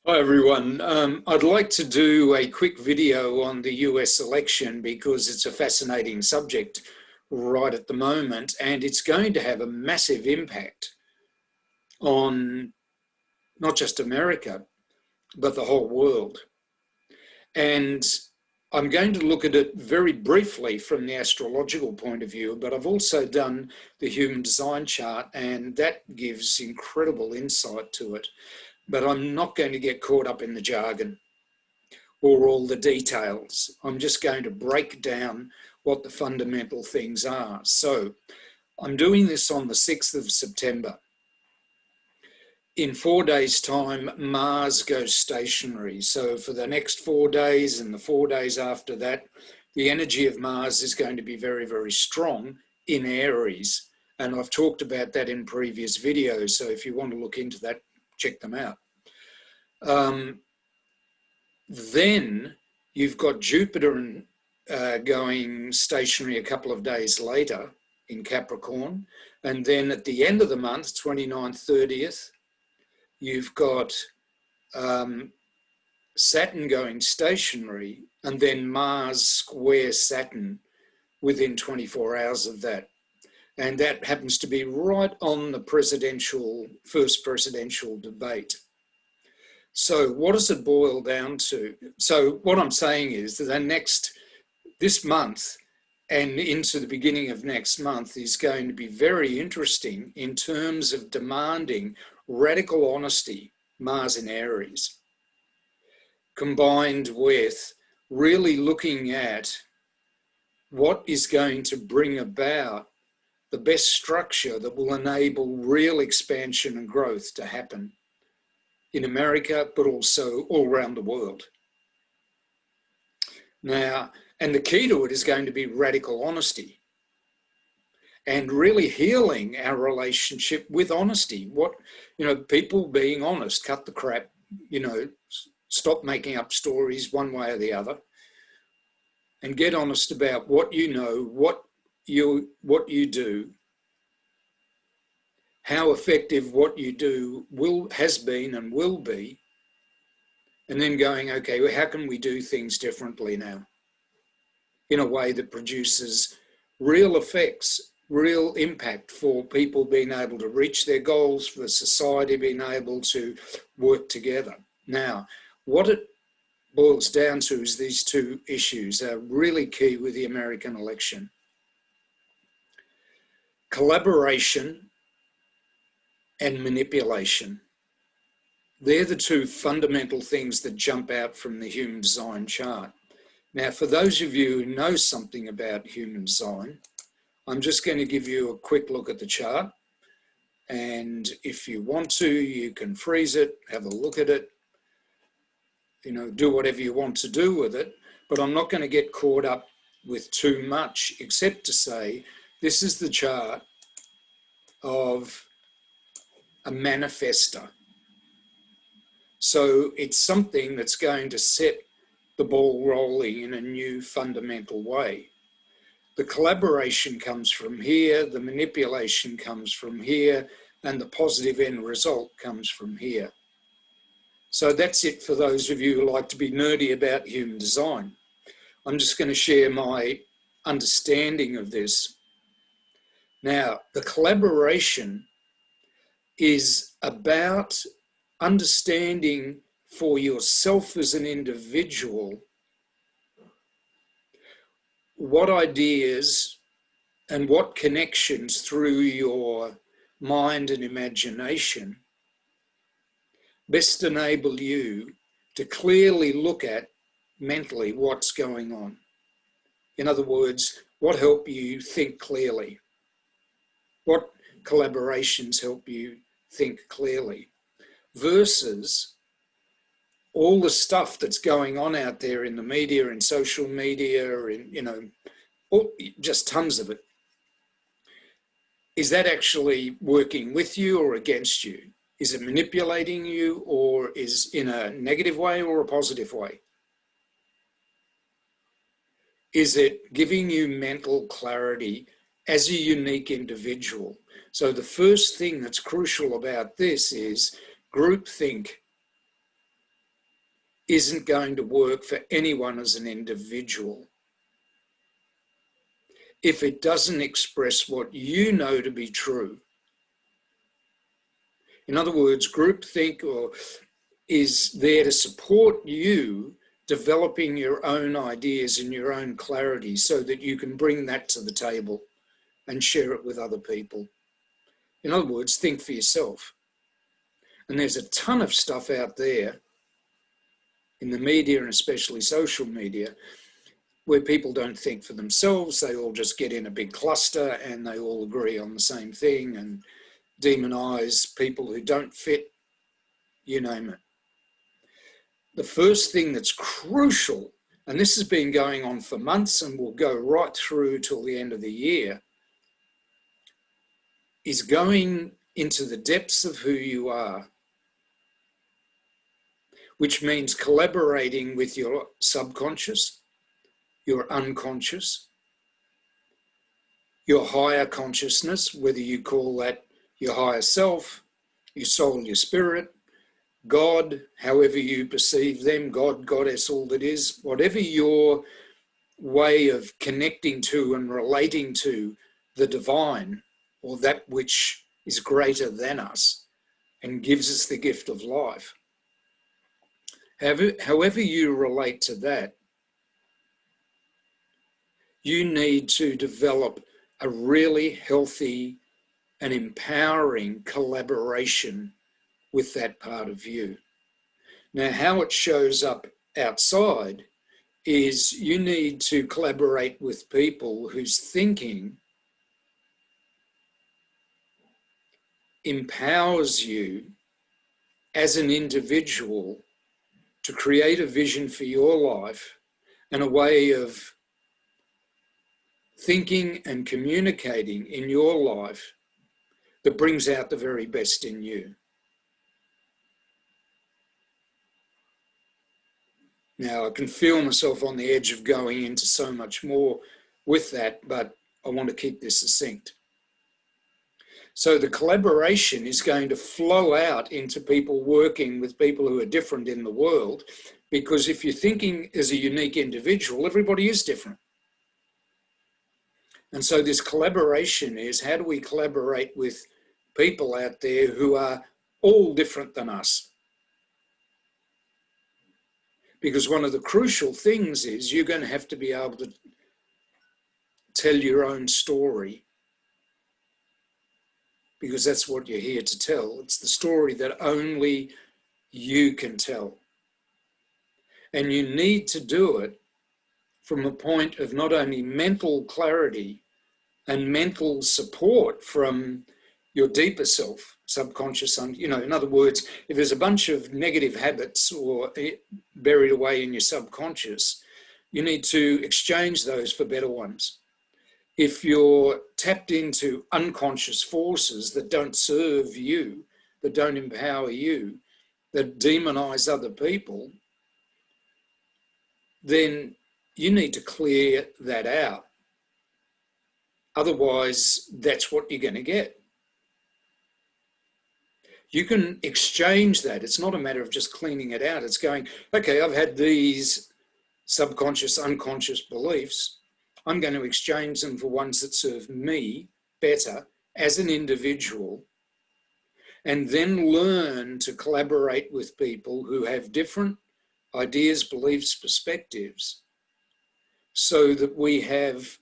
Hi everyone. I'd like to do a quick video on the US election because it's a fascinating subject right at the moment, and it's going to have a massive impact on not just America, but the whole world. And I'm going to look at it very briefly from the astrological point of view, but I've also done the human design chart, and that gives incredible insight to it. But I'm not going to get caught up in the jargon or all the details. I'm just going to break down what the fundamental things are. So I'm doing this on the 6th of September. In 4 days' time, Mars goes stationary. So for the next 4 days and the 4 days after that, the energy of Mars is going to be very, very strong in Aries. And I've talked about that in previous videos. So if you want to look into that, check them out. Then you've got Jupiter going stationary a couple of days later in Capricorn. And then at the end of the month, 29th, 30th, you've got Saturn going stationary, and then Mars square Saturn within 24 hours of that. And that happens to be right on the first presidential debate. So what does it boil down to? So what I'm saying is that this month and into the beginning of next month is going to be very interesting in terms of demanding radical honesty, Mars in Aries, combined with really looking at what is going to bring about the best structure that will enable real expansion and growth to happen in America, but also all around the world. Now, and the key to it is going to be radical honesty and really healing our relationship with honesty. People being honest, cut the crap, stop making up stories one way or the other, and get honest about what you know, what you do, how effective what you do has been and will be, and then going, okay, well, how can we do things differently now in a way that produces real effects, real impact for people being able to reach their goals, for society being able to work together. Now, what it boils down to is these two issues are really key with the American election. Collaboration and manipulation. They're the two fundamental things that jump out from the human design chart. Now, for those of you who know something about human design, I'm just going to give you a quick look at the chart. And if you want to, you can freeze it, have a look at it, do whatever you want to do with it. But I'm not going to get caught up with too much, except to say, this is the chart of a manifestor. So it's something that's going to set the ball rolling in a new fundamental way. The collaboration comes from here, the manipulation comes from here, and the positive end result comes from here. So that's it for those of you who like to be nerdy about human design. I'm just going to share my understanding of this. Now, the collaboration is about understanding for yourself as an individual what ideas and what connections through your mind and imagination best enable you to clearly look at mentally what's going on. In other words, what help you think clearly? What collaborations help you think clearly? Versus all the stuff that's going on out there in the media, in social media, just tons of it. Is that actually working with you or against you? Is it manipulating you, or is in a negative way or a positive way? Is it giving you mental clarity as a unique individual? So the first thing that's crucial about this is groupthink isn't going to work for anyone as an individual if it doesn't express what you know to be true. In other words, groupthink is there to support you developing your own ideas and your own clarity so that you can bring that to the table and share it with other people. In other words, think for yourself. And there's a ton of stuff out there in the media, and especially social media, where people don't think for themselves. They all just get in a big cluster and they all agree on the same thing and demonize people who don't fit, you name it. The first thing that's crucial, and this has been going on for months and will go right through till the end of the year, is going into the depths of who you are, which means collaborating with your subconscious, your unconscious, your higher consciousness, whether you call that your higher self, your soul, your spirit, God, however you perceive them, God, Goddess, all that is, whatever your way of connecting to and relating to the divine, or that which is greater than us and gives us the gift of life. However you relate to that, you need to develop a really healthy and empowering collaboration with that part of you. Now, how it shows up outside is you need to collaborate with people whose thinking empowers you as an individual to create a vision for your life and a way of thinking and communicating in your life that brings out the very best in you. Now, I can feel myself on the edge of going into so much more with that, but I want to keep this succinct. So the collaboration is going to flow out into people working with people who are different in the world, because if you're thinking as a unique individual, everybody is different. And so this collaboration is, how do we collaborate with people out there who are all different than us? Because one of the crucial things is you're going to have to be able to tell your own story, because that's what you're here to tell. It's the story that only you can tell. And you need to do it from a point of not only mental clarity and mental support from your deeper self, subconscious, in other words, if there's a bunch of negative habits or buried away in your subconscious, you need to exchange those for better ones. If you're tapped into unconscious forces that don't serve you, that don't empower you, that demonize other people, then you need to clear that out. Otherwise, that's what you're going to get. You can exchange that. It's not a matter of just cleaning it out. It's going, okay, I've had these subconscious, unconscious beliefs. I'm going to exchange them for ones that serve me better as an individual, and then learn to collaborate with people who have different ideas, beliefs, perspectives, so that we have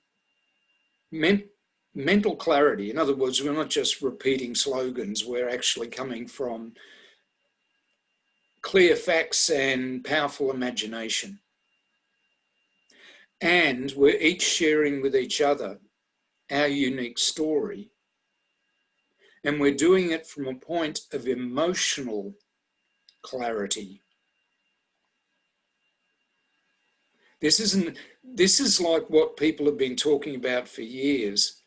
mental clarity. In other words, we're not just repeating slogans, we're actually coming from clear facts and powerful imagination. And we're each sharing with each other our unique story. And we're doing it from a point of emotional clarity. This is like what people have been talking about for years.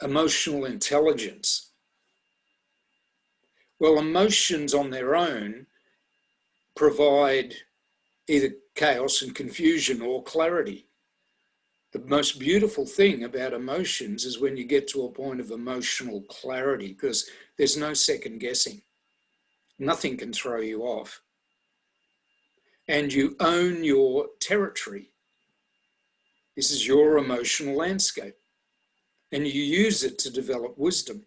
Emotional intelligence. Well, emotions on their own provide either chaos and confusion or clarity. The most beautiful thing about emotions is when you get to a point of emotional clarity, because there's no second guessing. Nothing can throw you off. And you own your territory. This is your emotional landscape. And you use it to develop wisdom.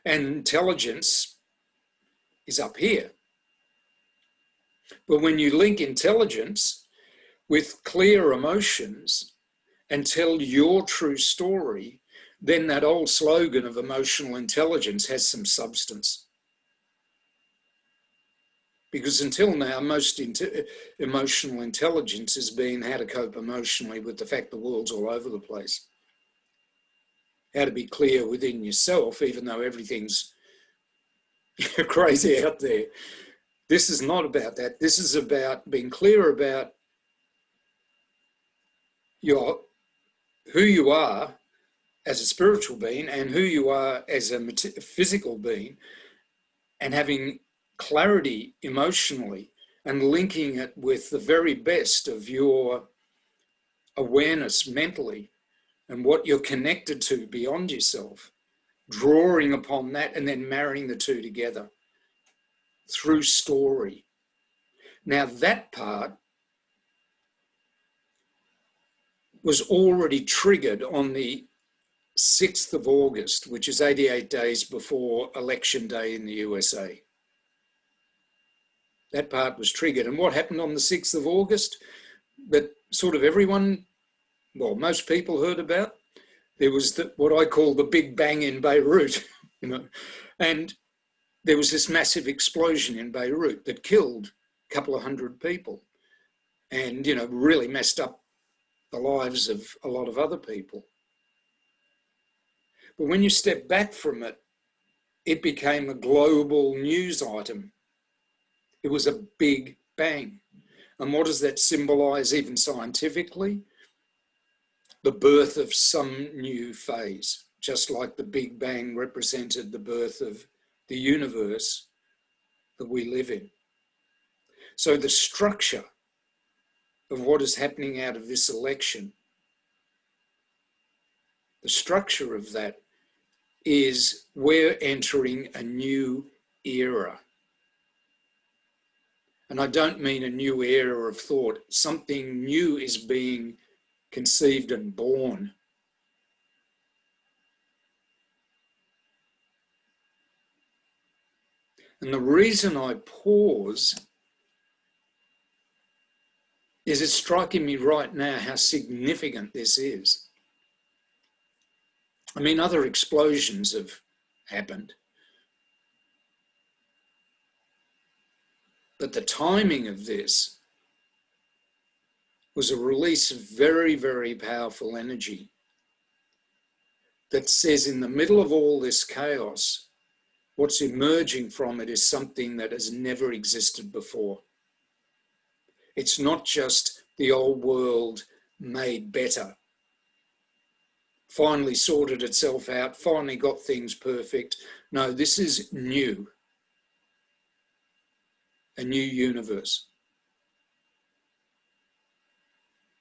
And intelligence is up here. But when you link intelligence with clear emotions and tell your true story, then that old slogan of emotional intelligence has some substance. Because until now, most emotional intelligence has been how to cope emotionally with the fact the world's all over the place. How to be clear within yourself, even though everything's crazy out there. This is not about that. This is about being clear about who you are as a spiritual being and who you are as a physical being, and having clarity emotionally and linking it with the very best of your awareness mentally and what you're connected to beyond yourself, drawing upon that and then marrying the two together through story. Now that part was already triggered on the 6th of August, which is 88 days before Election Day in the USA. That part was triggered. And what happened on the 6th of August that sort of everyone, well, most people heard about? There was what I call the Big Bang in Beirut, and there was this massive explosion in Beirut that killed a couple of hundred people and, really messed up the lives of a lot of other people. But when you step back from it, it became a global news item. It was a big bang. And what does that symbolize, even scientifically? The birth of some new phase, just like the Big Bang represented the birth of the universe that we live in. So the structure of what is happening out of this election, the structure of that is we're entering a new era. And I don't mean a new era of thought. Something new is being conceived and born. And the reason I pause is it's striking me right now how significant this is. I mean, other explosions have happened. But the timing of this was a release of very, very powerful energy that says in the middle of all this chaos, what's emerging from it is something that has never existed before. It's not just the old world made better, finally sorted itself out, finally got things perfect. No, this is new, a new universe.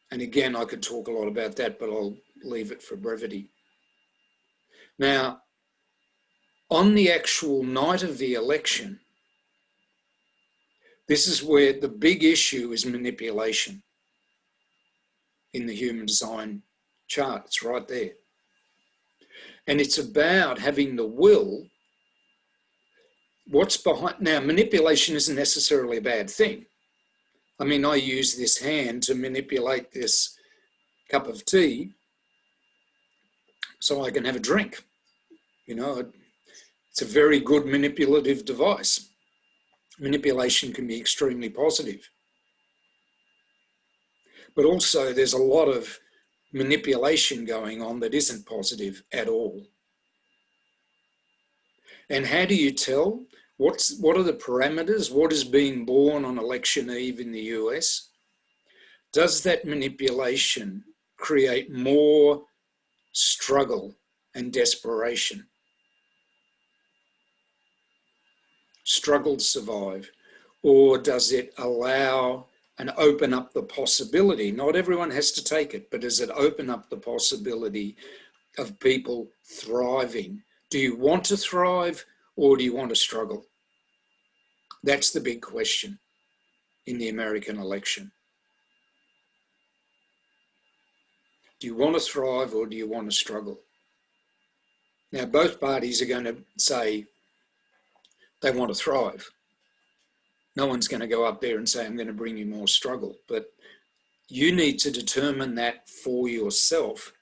And again, I could talk a lot about that, but I'll leave it for brevity. Now, on the actual night of the election, this is where the big issue is manipulation in the human design chart. It's right there. And it's about having the will. What's behind? Now, manipulation isn't necessarily a bad thing. I mean, I use this hand to manipulate this cup of tea so I can have a drink. It's a very good manipulative device. Manipulation can be extremely positive. But also there's a lot of manipulation going on that isn't positive at all. And how do you tell? What are the parameters? What is being born on election eve in the US? Does that manipulation create more struggle and desperation? Struggle to survive? Or does it allow and open up the possibility? Not everyone has to take it, but does it open up the possibility of people thriving Do you want to thrive or do you want to struggle? That's the big question in the American election. Do you want to thrive or do you want to struggle? Now, both parties are going to say they want to thrive. No one's going to go up there and say, I'm going to bring you more struggle. But you need to determine that for yourself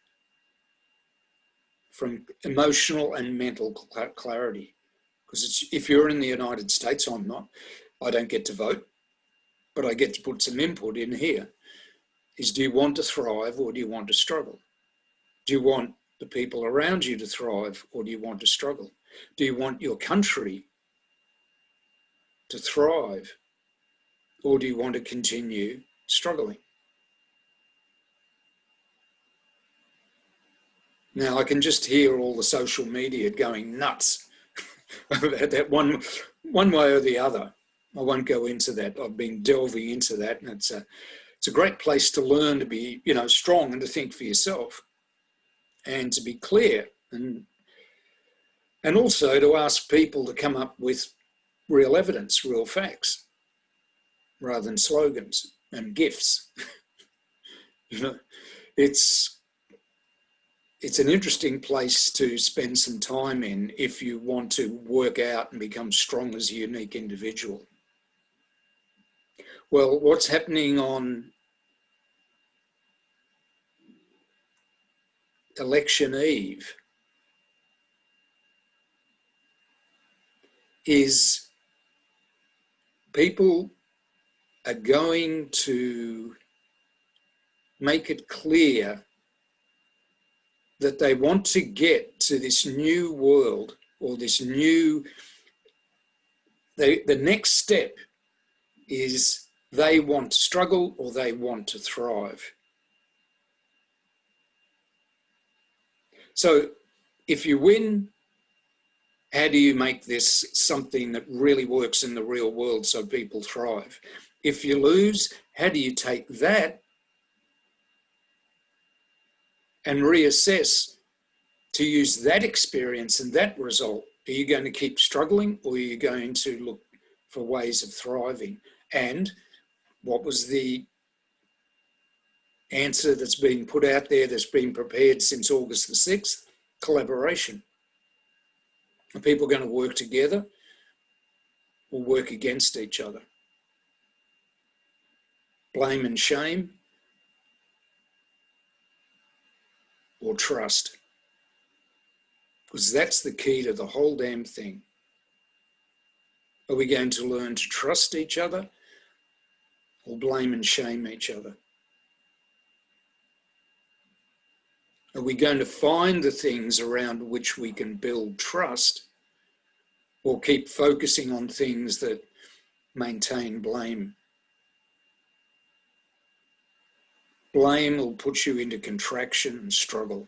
from emotional and mental clarity. Because if you're in the United States, I'm not. I don't get to vote, but I get to put some input in here. Is, do you want to thrive or do you want to struggle? Do you want the people around you to thrive or do you want to struggle? Do you want your country to thrive or do you want to continue struggling? Now, I can just hear all the social media going nuts about that one way or the other. I won't go into that. I've been delving into that, and it's a great place to learn to be, strong and to think for yourself and to be clear, and also to ask people to come up with real evidence, real facts, rather than slogans and gifts. It's an interesting place to spend some time in if you want to work out and become strong as a unique individual. Well, what's happening on election eve is people are going to make it clear that they want to get to this new world, or this new, the next step is they want to struggle or they want to thrive. So if you win, how do you make this something that really works in the real world so people thrive? If you lose, how do you take that and reassess to use that experience and that result? Are you going to keep struggling or are you going to look for ways of thriving? And what was the answer that's been put out there, that's been prepared since August the 6th? Collaboration. Are people going to work together or work against each other? Blame and shame or trust? Because that's the key to the whole damn thing. Are we going to learn to trust each other or blame and shame each other? Are we going to find the things around which we can build trust or keep focusing on things that maintain blame? Blame will put you into contraction and struggle.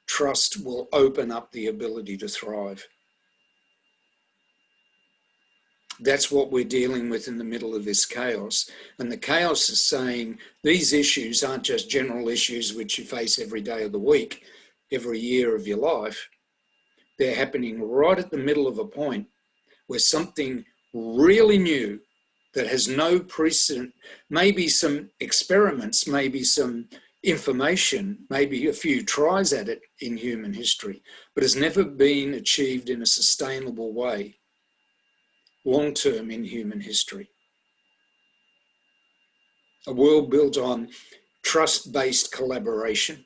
Trust will open up the ability to thrive. That's what we're dealing with in the middle of this chaos. And the chaos is saying these issues aren't just general issues which you face every day of the week, every year of your life. They're happening right at the middle of a point where something really new that has no precedent, maybe some experiments, maybe some information, maybe a few tries at it in human history, but has never been achieved in a sustainable way long-term in human history. A world built on trust-based collaboration.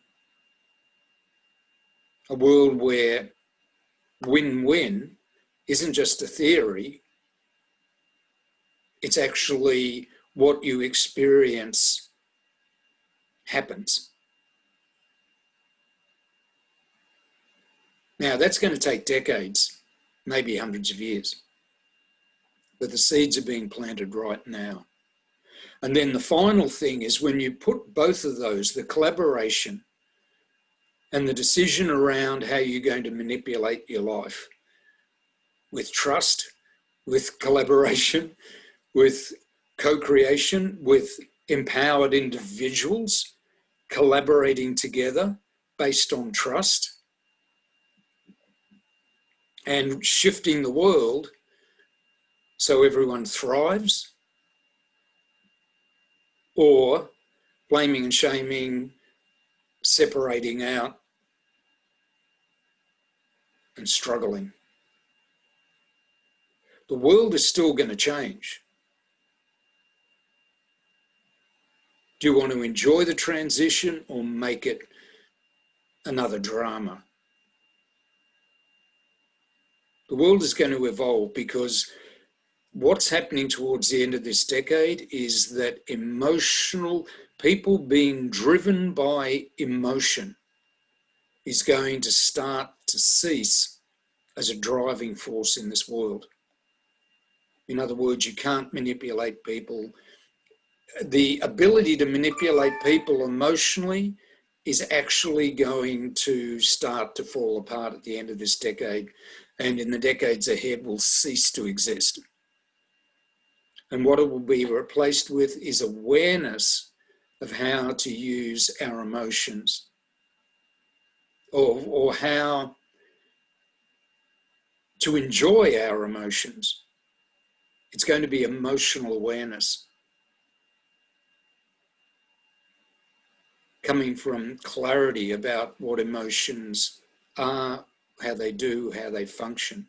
A world where win-win isn't just a theory, it's actually what you experience happens. Now, that's going to take decades, maybe hundreds of years. But the seeds are being planted right now. And then the final thing is when you put both of those, the collaboration and the decision around how you're going to manipulate your life with trust, with collaboration, with co-creation, with empowered individuals collaborating together based on trust, and shifting the world so everyone thrives, or blaming and shaming, separating out and struggling. The world is still going to change. Do you want to enjoy the transition or make it another drama? The world is going to evolve, because what's happening towards the end of this decade is that people being driven by emotion is going to start to cease as a driving force in this world. In other words, you can't manipulate people. The ability to manipulate people emotionally is actually going to start to fall apart at the end of this decade, and in the decades ahead will cease to exist. And what it will be replaced with is awareness of how to use our emotions, or how to enjoy our emotions. It's going to be emotional awareness, coming from clarity about what emotions are, how they do, how they function.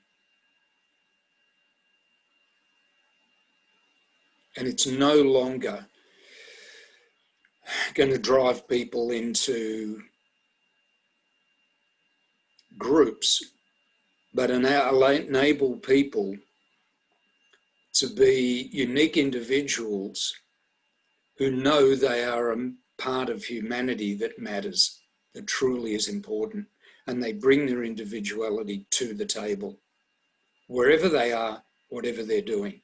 And it's no longer going to drive people into groups, but enable people to be unique individuals who know they are a part of humanity that matters, that truly is important, and they bring their individuality to the table, wherever they are, whatever they're doing.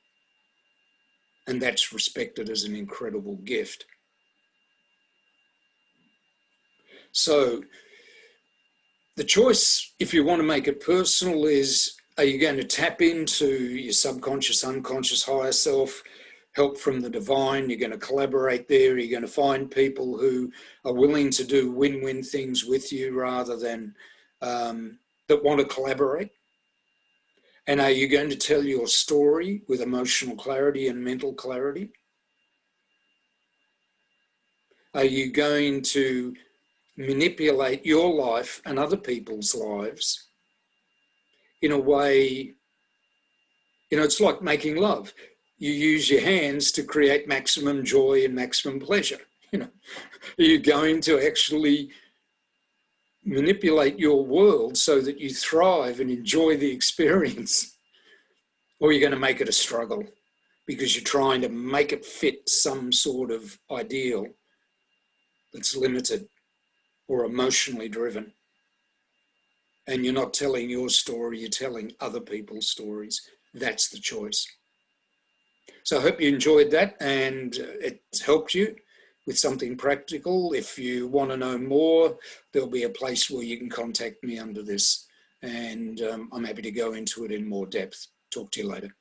And that's respected as an incredible gift. So the choice, if you want to make it personal, is, are you going to tap into your subconscious, unconscious, higher self, help from the divine? You're going to collaborate there. You're going to find people who are willing to do win-win things with you rather than that want to collaborate. And are you going to tell your story with emotional clarity and mental clarity? Are you going to manipulate your life and other people's lives in a way, it's like making love. You use your hands to create maximum joy and maximum pleasure. Are you going to actually manipulate your world so that you thrive and enjoy the experience? Or are you going to make it a struggle because you're trying to make it fit some sort of ideal that's limited or emotionally driven? And you're not telling your story, you're telling other people's stories. That's the choice. So I hope you enjoyed that and it's helped you with something practical. If you want to know more, there'll be a place where you can contact me under this, and I'm happy to go into it in more depth. Talk to you later.